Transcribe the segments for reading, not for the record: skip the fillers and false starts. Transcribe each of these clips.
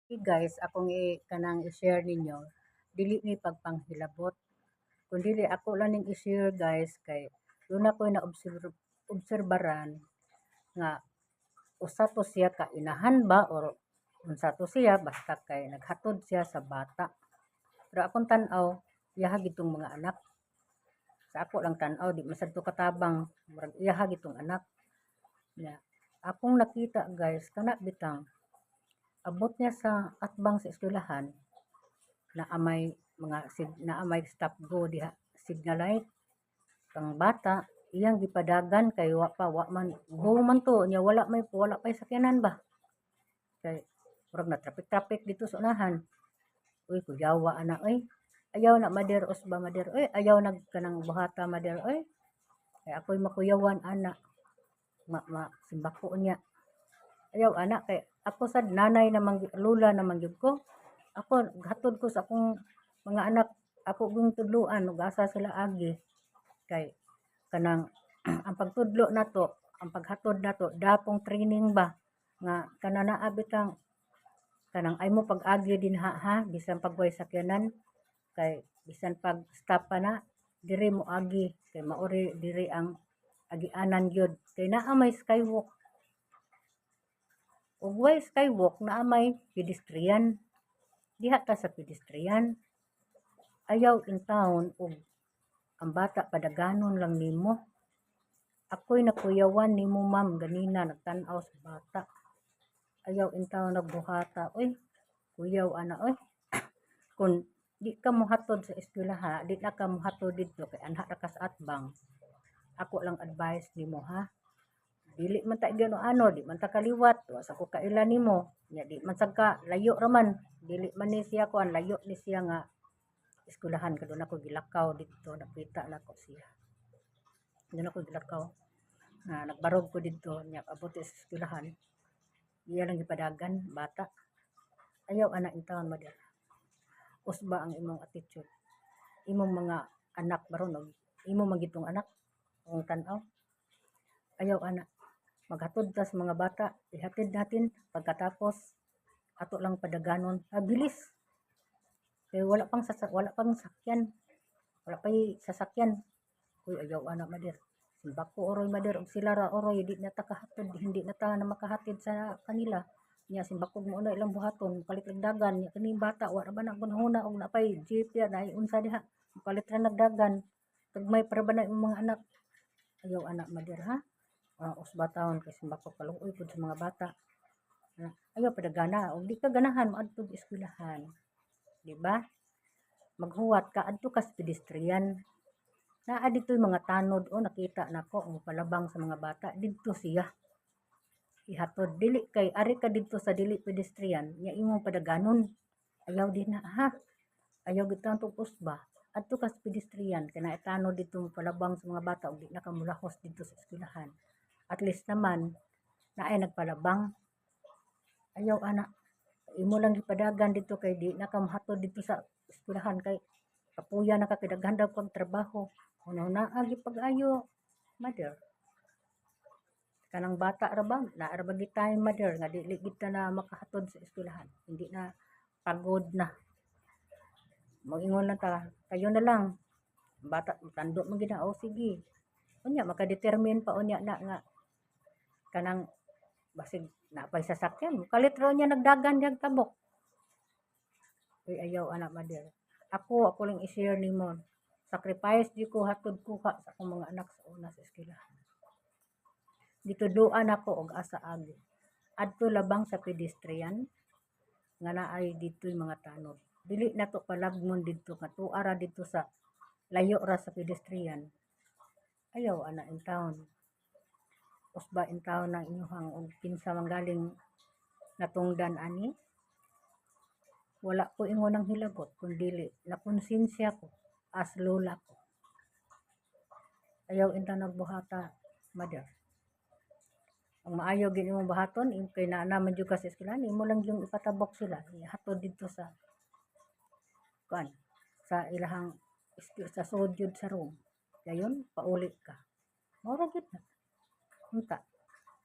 Okay guys, akong kanang i-share ninyo, dili ni pagpanghilabot. Kung dili ako lang ning i-share guys, kay doon ako na obserbaran nga usa to siya ka inahan ba or unsa to siya basta kay naghatod siya sa bata. Pero akong tan-aw, iyaha gitong mga anak. Sa ako lang tan-aw, di man sad to katabang, murag iyaha gitong anak. Ya. Akong nakita guys, kana bitang abot niya sa atbang sa eskwelahan, naamay naamay stop go diha signal light kang bata iyang gipadagan kay wa man go man to nya wala pay sakyanan ba kay murag na traffic dito sa unahan. Uy kuyawa ana oy, ayaw na mader usba mader oy, ayaw nag kanang buhata mader oy, kay ako'y makuyawan ana ma simbako niya. Ayaw ana kay ako sad nanay naman lula naman gyud ko. Ako hatod ko sa akong mga anak, ako ging tudloan ug asa sila agi kay kanang ang pagtudlo nato, ang paghatod nato dapong training ba nga kananaa bitang kanang ay mo pag-agi dinha ha bisan pagway sakyanan kay bisan pag stop pa na diri mo agi kay maori diri ang agianan gyud kay naa may skywalk ug way skywalk naa may pedestrian diha ta sa pedestrian. Ayaw in town ug ang bata padaganon lang nimo. Ako'y nakuyawan nimo ma'am ganina nagtan-aw sa bata. Ayaw in town nagbuhata oy, kuyaw ana oy. Kung di ka mohatod sa eskwelahan, di na ka mohatod didto kay anha ra ka sa atbang. Ako lang advice nimo ha. Dili man ta ano, di man ta kaliwat, wa sa ko kailan nimo. Nya di man sad ka layo ra man. Dili man ni siya kuan layo ni siya nga eskwelahan kadto ako gilakaw didto nakita nako siya. Doon ako gilakaw nga nagbarog ko didto nya abot sa eskwelahan. Iya lang gipadagan bata. Ayaw ana in town madala. Usba ang imong attitude. Imong mga anak baron og imo man gitong anak ang tan-aw. Ayaw ana. Maghatod ta sa mga bata, ihatid natin pagkatapos ato lang padaganon. Bilis. Kay wala pang sakyan. Wala pay sasakyan. Uy ayaw ana mader. Simbako oroy mader og sila ra oroy di na ta kahatod, hindi na ta na makahatid sa kanila. Nya simbako mo na ilang buhaton, kalit dagan nya kini bata wala ba na gunahuna og napay jeep ya na unsa diha. Kalit ra nagdagan. Kag may para ba na imong mga anak. Ayaw ana mader ha. Usba taon kay simbako kaluoy pud sa mga bata. Ayaw padagana og di ka ganahan moadto sa eskwelahan. Di ba? Maghuwat ka adto ka sa pedestrian. Naa dito'y mga tanod o nakita nako ang palabang sa mga bata didto siya. Ihatod dili kay ari ka didto sa dili pedestrian nya imong padaganon. Ayaw din na ha. Ayaw gid tanto usba. Adto ka sa pedestrian kay naitano dito palabang sa mga bata ug di na ka mulahos didto sa eskwelahan. At least naman naay nagpalabang. Ayaw ana. Imo lang gipadagan dito kay di na ka mohatod dito sa eskwelahan kay kapuya na ka kay daghan daw kang trabaho. Kuno naa gyud pag-ayo mother. Kanang bata ra ba naa ra ba gid time mother nga dili gid ta na makahatod sa eskwelahan. Hindi na pagod na. Moingon lang ta kayo na lang. Bata tando man gid na o sige. Unya makadetermine pa unya na nga kanang basig napay sasakyan kalit raw niya nagdagan yang tabok. Uy ayaw ana mother. Ako lang i-share nimo. Sacrifice di ko hatod kuha sa akong mga anak sa una sa eskwelahan. Gituduan ako og asa agi. Adto labang sa pedestrian nga naay dito'y mga tanod. Dili nato palagmon didto nga tuara didto sa layo ra sa pedestrian. Ayaw ana in town. Usba in town ang inyong og kinsa manggaling natungdan ani. Wala ko ingon ang hilabot kundili nakonsensya ko as lola ko. Ayaw in town nagbuhata mother. Ang maayo gid imong buhaton kay naa naman jud ka sa eskwelahan imo lang yung ipatabok sila ihatod didto sa kuan sa ilahang sa sud jud sa room. Dayon pauli ka. Mao ra gyud na. Unta.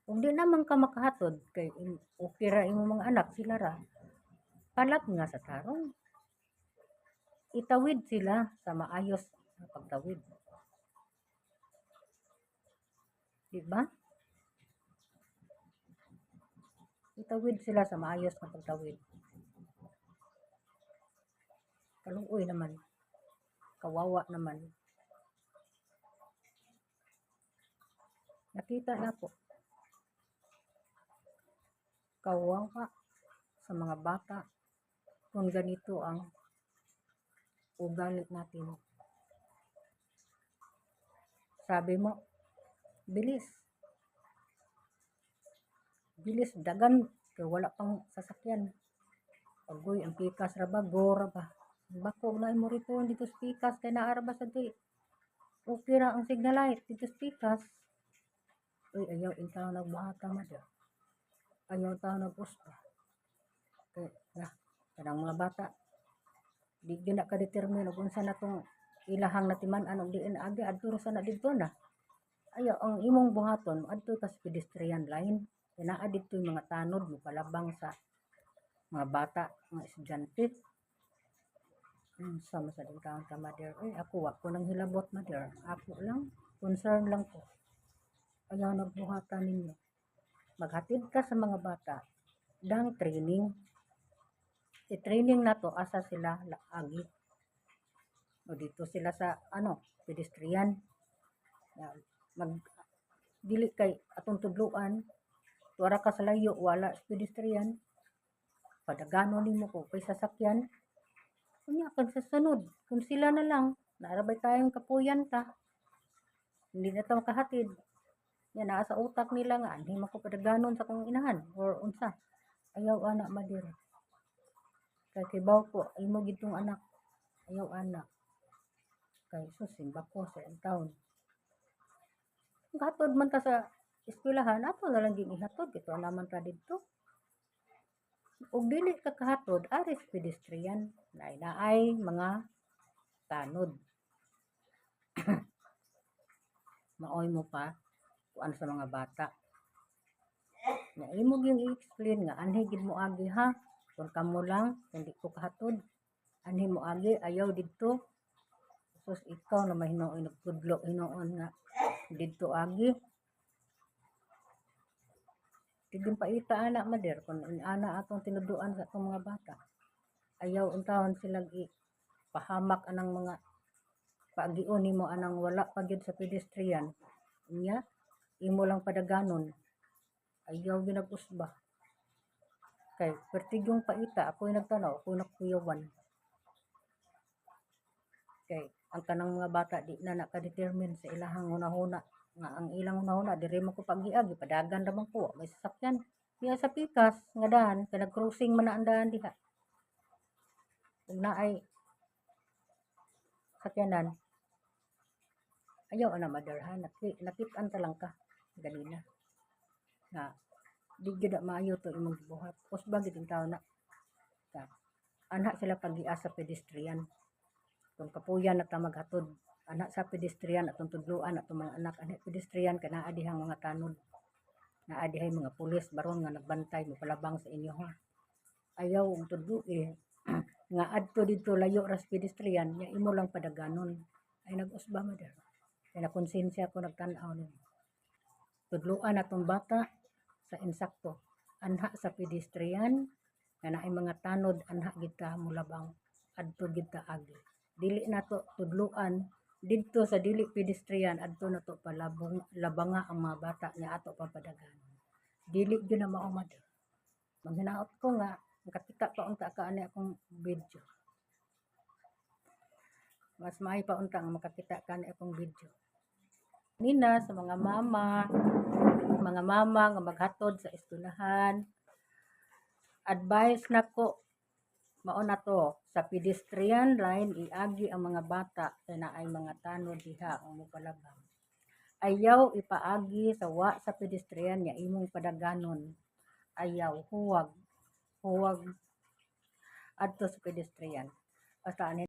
Kung di naman ka makahatod kay okay ra imong mga anak sila ra. Kalap nga sa tarong. Itawid sila sa maayos na pagtawid. Diba? Itawid sila sa maayos na pagtawid. Kaluoy naman. Kawawa naman. Nakita na po. Kawawa sa mga bata kung ganito ang ugali natin. Sabi mo, bilis. Bilis, dagan. Kaya wala pang sasakyan. Agoy, ang pikas ra ba? Gora ba? Bako na mo rito dito sa pikas. Kaya naara ba sa di? Okay ra ang signal light dito sa pikas. Uy, ayaw, intaw nagbuhata madya. Ayaw tao nag-uspa. Kaya, kanang mga bata, di na ka-determine kung saan na itong ilahang natiman anong diin agi adto sa na dito na. Ayaw, ang imong buhaton, adto ka sa pedestrian line. Kinaa dito yung mga tanod mo palabang sa mga bata, mga estudyante. Sama sa din taon ka, mother. Ako, ako nang hilabot, mother. Ako lang, concern lang ko. Ayaw nagbuhatan ninyo. Maghatid ka sa mga bata, dang training. I-training na to, asa sila agi. O dito sila sa, pedestrian. Dili kay atong tudluan, tuwara ka sa layo, wala sa pedestrian. Padagano nimo ko kay sasakyan. Kunya kag sa sunod, kung sila na lang, naarabay tayong kapuyan ta. Hindi na ta makahatid. Yan, naa sa utak nila nga, hindi man ko padaganon sa kong inahan, or unsa. Ayaw anak madir. Kay kibaw ko, imo gitong anak. Ayaw anak. Kay simba ko sa taon. Gatod man ta sa eskwelahan, ato na lang din ihatod. Ito naman ta dito. Ug dili ka kahatod, aris pedestrian. Naay mga tanod. Maoy mo pa kuan sa mga bata. Na imo gyud i-explain nga anhi gid mo agi ha. Kung kamo lang, kung di ko kahatod, anhi mo agi ayaw didto. Sus ikaw na mahinoon nagpudlo hinoon nga didto agi. Tigin paita anak mader kung ana atong tinuduan sa atong mga bata. Ayaw untawon sila pahamak anang mga paagion nimo anang wala pa gyud sa pedestrian. Unya imo lang padaganon. Ayaw ginag-usba. Kay pertigong paita ako'y nagtanaw, ako nakuyawan. Kay ang kanang mga bata di na nakadetermine sa ilahang hunahuna nga ang ilang hunahuna diri man ko pagiagi padagan ra man ko may sasakyan. Diya sa pikas nga daan kay nag-crossing man na ang daan diha. Ug naay sakyanan. Ayaw ana madarhan nakit-an ta lang ka ganina. Nga di gyud maayo to imong gibuhat. Usba gid ang tawo na. Anha sila pag-ia sa pedestrian. Kung kapuyan na ta maghatod, anak sa pedestrian atong tudluan atong mga anak anak pedestrian kana adihang mga tanod. Naa dihay mga pulis baron nga nagbantay mo palabang sa inyo ha. Ayaw ang tudlo nga adto dito layo ra sa pedestrian nya imo lang padaganon. Ay nag-usba mo der. Kaya nakonsensya ko nagtan-aw ni. Tudluan atong bata sa insakto. Anha sa pedestrian nga naay mga tanod anha gid ta mulabang adto gid ta agi. Dili na to tudluan didto sa dili pedestrian adto na to labanga ang mga bata nga ato papadaganon. Dili gyud na mao mad. Manghinaot ko nga makakita pa unta ka ani akong video. Mas maayo pa unta nga makakita ka ani akong video. Nina sa mga mama nga maghatod sa eskwelahan. Advice nako mao na to sa pedestrian line iagi ang mga bata kay naay mga tanod diha ang mopalabang. Ayaw ipaagi sa sa pedestrian nya imong padaganon. Ayaw huwag adto sa pedestrian. Basta